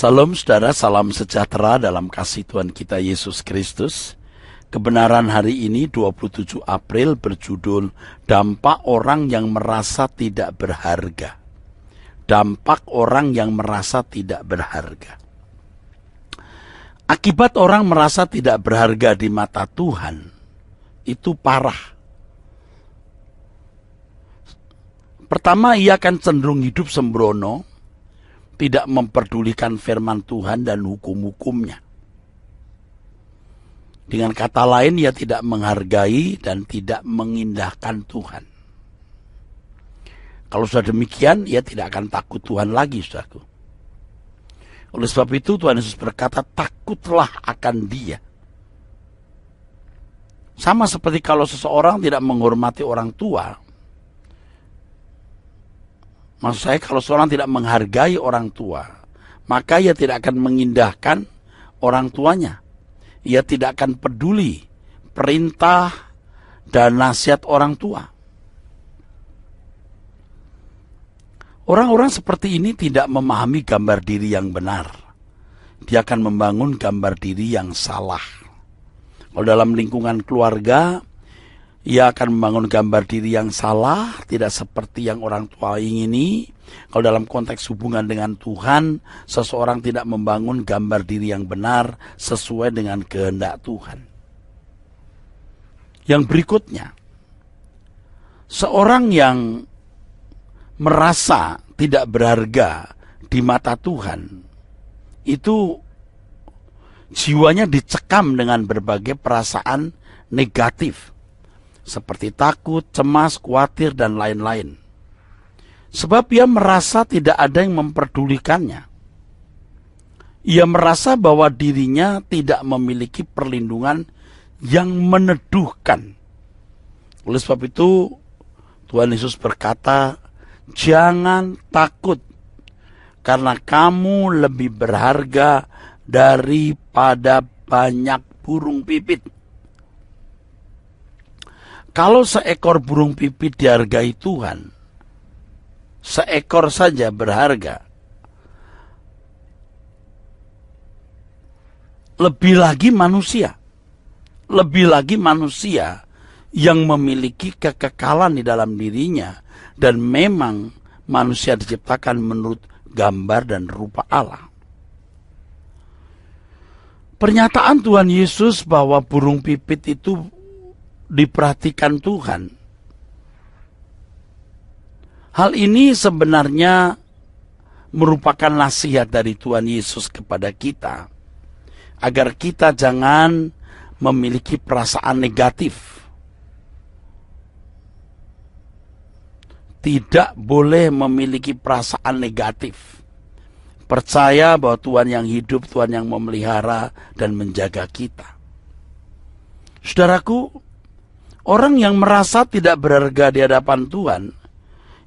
Salam saudara, salam sejahtera dalam kasih Tuhan kita Yesus Kristus. Kebenaran hari ini 27 April berjudul Dampak Orang yang Merasa Tidak Berharga. Dampak orang yang merasa tidak berharga. Akibat orang merasa tidak berharga di mata Tuhan, itu parah. Pertama, ia akan cenderung hidup sembrono, tidak memperdulikan firman Tuhan dan hukum-hukumnya. Dengan kata lain, ia tidak menghargai dan tidak mengindahkan Tuhan. Kalau sudah demikian, ia tidak akan takut Tuhan lagi, saudaraku. Oleh sebab itu, Tuhan Yesus berkata, takutlah akan Dia. Sama seperti kalau seseorang tidak menghormati orang tua. Maksud saya, kalau seorang tidak menghargai orang tua, maka ia tidak akan mengindahkan orang tuanya. Ia tidak akan peduli perintah dan nasihat orang tua. Orang-orang seperti ini tidak memahami gambar diri yang benar. Dia akan membangun gambar diri yang salah. Kalau dalam lingkungan keluarga, ia akan membangun gambar diri yang salah, tidak seperti yang orang tua ingini. Kalau dalam konteks hubungan dengan Tuhan, seseorang tidak membangun gambar diri yang benar sesuai dengan kehendak Tuhan. Yang berikutnya, seorang yang merasa tidak berharga di mata Tuhan, itu jiwanya dicekam dengan berbagai perasaan negatif. Seperti takut, cemas, khawatir, dan lain-lain. Sebab ia merasa tidak ada yang memperdulikannya. Ia merasa bahwa dirinya tidak memiliki perlindungan yang meneduhkan. Oleh sebab itu, Tuhan Yesus berkata, jangan takut, karena kamu lebih berharga daripada banyak burung pipit. Kalau seekor burung pipit dihargai Tuhan, seekor saja berharga. Lebih lagi manusia yang memiliki kekekalan di dalam dirinya, dan memang manusia diciptakan menurut gambar dan rupa Allah. Pernyataan Tuhan Yesus bahwa burung pipit itu diperhatikan Tuhan. Hal ini sebenarnya merupakan nasihat dari Tuhan Yesus kepada kita, agar kita jangan memiliki perasaan negatif. Tidak boleh memiliki perasaan negatif. Percaya bahwa Tuhan yang hidup, Tuhan yang memelihara dan menjaga kita. Saudaraku, orang yang merasa tidak berharga di hadapan Tuhan,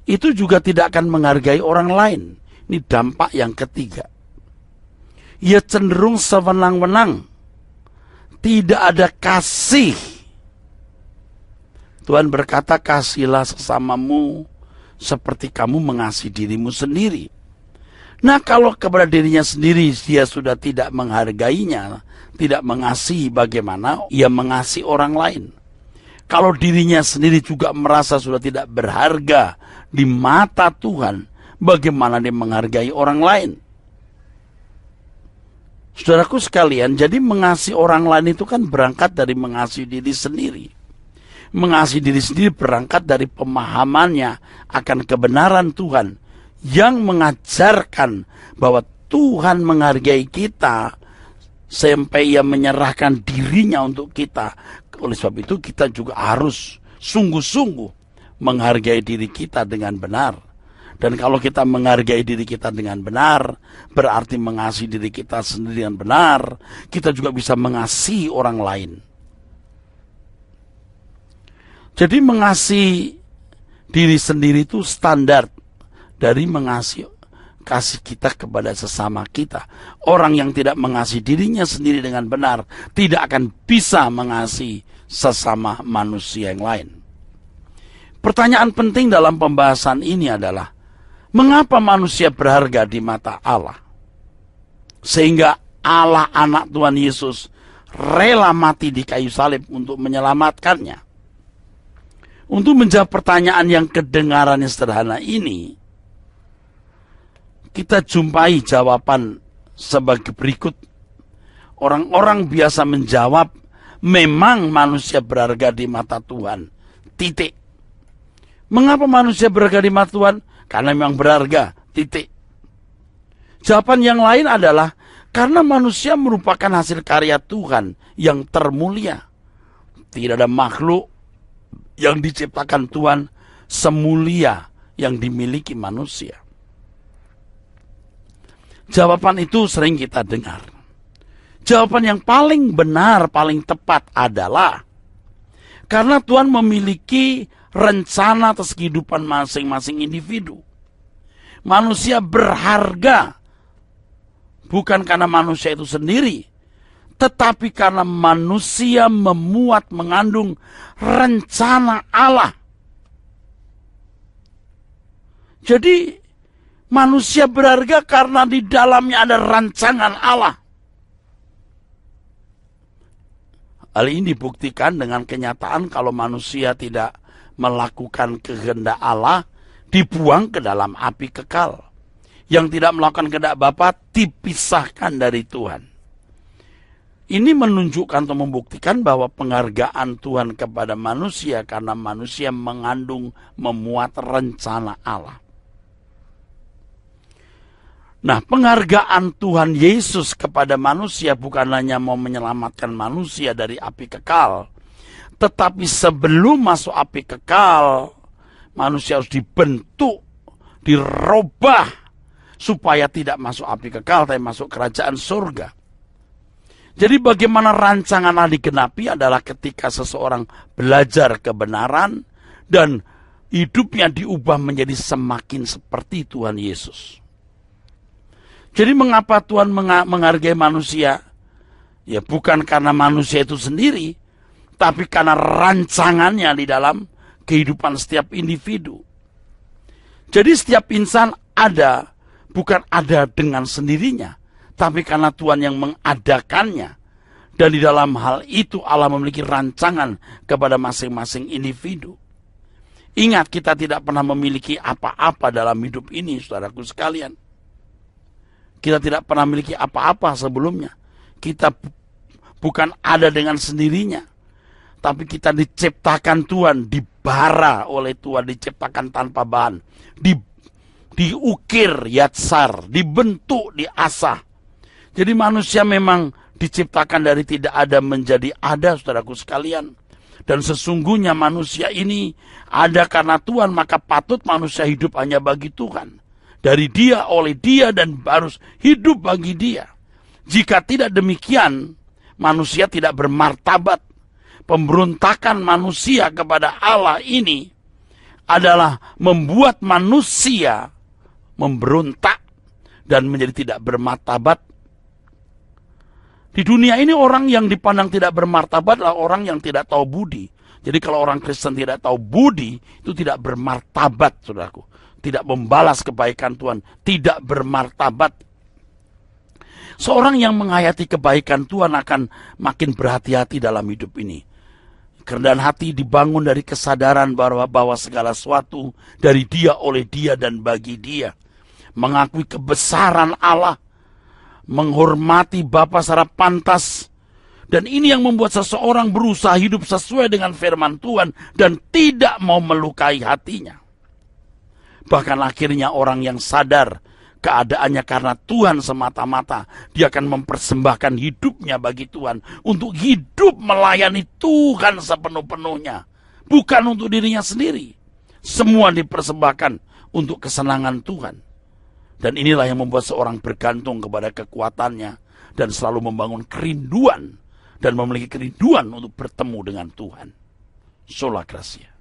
itu juga tidak akan menghargai orang lain. Ini dampak yang ketiga. Ia cenderung sewenang-wenang. Tidak ada kasih. Tuhan berkata, kasihilah sesamamu seperti kamu mengasihi dirimu sendiri. Nah, kalau kepada dirinya sendiri dia sudah tidak menghargainya, tidak mengasihi, bagaimana ia mengasihi orang lain? Kalau dirinya sendiri juga merasa sudah tidak berharga di mata Tuhan, bagaimana dia menghargai orang lain? Saudaraku sekalian, jadi mengasihi orang lain itu kan berangkat dari mengasihi diri sendiri. Mengasihi diri sendiri berangkat dari pemahamannya akan kebenaran Tuhan, yang mengajarkan bahwa Tuhan menghargai kita sampai ia menyerahkan dirinya untuk kita. Oleh sebab itu kita juga harus sungguh-sungguh menghargai diri kita dengan benar. Dan kalau kita menghargai diri kita dengan benar, berarti mengasihi diri kita sendiri dengan benar, kita juga bisa mengasihi orang lain. Jadi mengasihi diri sendiri itu standar dari mengasihi kasih kita kepada sesama kita. Orang yang tidak mengasihi dirinya sendiri dengan benar tidak akan bisa mengasihi sesama manusia yang lain. Pertanyaan penting dalam pembahasan ini adalah, mengapa manusia berharga di mata Allah? Sehingga Allah anak Tuhan Yesus rela mati di kayu salib untuk menyelamatkannya. Untuk menjawab pertanyaan yang kedengarannya sederhana ini, kita jumpai jawaban sebagai berikut. Orang-orang biasa menjawab, memang manusia berharga di mata Tuhan. Titik. Mengapa manusia berharga di mata Tuhan? Karena memang berharga. Titik. Jawaban yang lain adalah karena manusia merupakan hasil karya Tuhan yang termulia. Tidak ada makhluk yang diciptakan Tuhan semulia yang dimiliki manusia. Jawaban itu sering kita dengar. Jawaban yang paling benar, paling tepat adalah karena Tuhan memiliki rencana atas kehidupan masing-masing individu. Manusia berharga bukan karena manusia itu sendiri, tetapi karena manusia memuat mengandung rencana Allah. Jadi manusia berharga karena di dalamnya ada rancangan Allah. Hal ini dibuktikan dengan kenyataan kalau manusia tidak melakukan kehendak Allah, dibuang ke dalam api kekal. Yang tidak melakukan kehendak Bapa dipisahkan dari Tuhan. Ini menunjukkan atau membuktikan bahwa penghargaan Tuhan kepada manusia karena manusia mengandung, memuat rencana Allah. Nah, penghargaan Tuhan Yesus kepada manusia bukan hanya mau menyelamatkan manusia dari api kekal, tetapi sebelum masuk api kekal, manusia harus dibentuk, dirubah, supaya tidak masuk api kekal, tapi masuk kerajaan surga. Jadi bagaimana rancangan Allah digenapi adalah ketika seseorang belajar kebenaran dan hidupnya diubah menjadi semakin seperti Tuhan Yesus. Jadi mengapa Tuhan menghargai manusia? Ya bukan karena manusia itu sendiri, tapi karena rancangannya di dalam kehidupan setiap individu. Jadi setiap insan ada, bukan ada dengan sendirinya, tapi karena Tuhan yang mengadakannya. Dan di dalam hal itu Allah memiliki rancangan kepada masing-masing individu. Ingat, kita tidak pernah memiliki apa-apa dalam hidup ini, saudaraku sekalian. Kita tidak pernah memiliki apa-apa sebelumnya. Kita bukan ada dengan sendirinya. Tapi kita diciptakan Tuhan, dibara oleh Tuhan, diciptakan tanpa bahan. Diukir, yatsar, dibentuk, diasah. Jadi manusia memang diciptakan dari tidak ada menjadi ada, saudaraku sekalian. Dan sesungguhnya manusia ini ada karena Tuhan, maka patut manusia hidup hanya bagi Tuhan. Dari Dia, oleh Dia, dan harus hidup bagi Dia. Jika tidak demikian, manusia tidak bermartabat. Pemberontakan manusia kepada Allah ini adalah membuat manusia memberontak dan menjadi tidak bermartabat. Di dunia ini orang yang dipandang tidak bermartabat adalah orang yang tidak tahu budi. Jadi kalau orang Kristen tidak tahu budi, itu tidak bermartabat, saudaraku. Tidak membalas kebaikan Tuhan, tidak bermartabat. Seorang yang menghayati kebaikan Tuhan akan makin berhati-hati dalam hidup ini. Kerendahan hati dibangun dari kesadaran bahwa segala sesuatu dari Dia, oleh Dia, dan bagi Dia. Mengakui kebesaran Allah, menghormati Bapa secara pantas. Dan ini yang membuat seseorang berusaha hidup sesuai dengan firman Tuhan dan tidak mau melukai hatinya. Bahkan akhirnya orang yang sadar keadaannya karena Tuhan semata-mata, dia akan mempersembahkan hidupnya bagi Tuhan untuk hidup melayani Tuhan sepenuh-penuhnya, bukan untuk dirinya sendiri. Semua dipersembahkan untuk kesenangan Tuhan. Dan inilah yang membuat seorang bergantung kepada kekuatannya dan selalu membangun kerinduan dan memiliki kerinduan untuk bertemu dengan Tuhan. Sola Gracia.